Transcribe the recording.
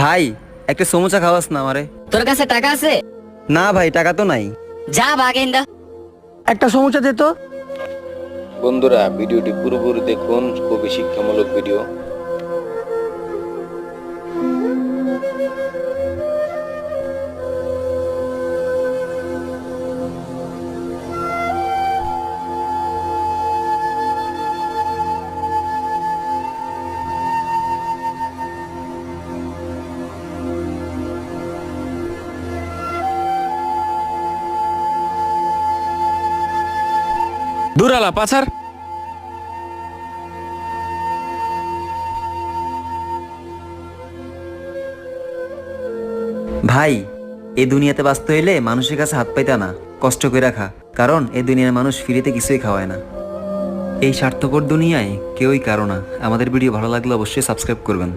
ভাই একটা সমোসা খাওয়াস না আমারে। তোর কাছে টাকা আছে? না ভাই, টাকা তো নাই। যা বাগেন্দা। একটা সমস্যা দে তো। বন্ধুরা ভিডিওটি পুরোপুরি দেখুন, খুবই শিক্ষামূলক ভিডিও। দূরালা পাছার। ভাই, এই দুনিয়াতে বাঁচতে হইলে মানুষের কাছে হাত পাইতা না, কষ্ট করে রাখা। কারণ এই দুনিয়ার মানুষ ফ্রিতে কিছুই খাওয়ায় না। এই স্বার্থপর দুনিয়ায় কেউই কারো না। আমাদের ভিডিও ভালো লাগলে অবশ্যই সাবস্ক্রাইব করবেন।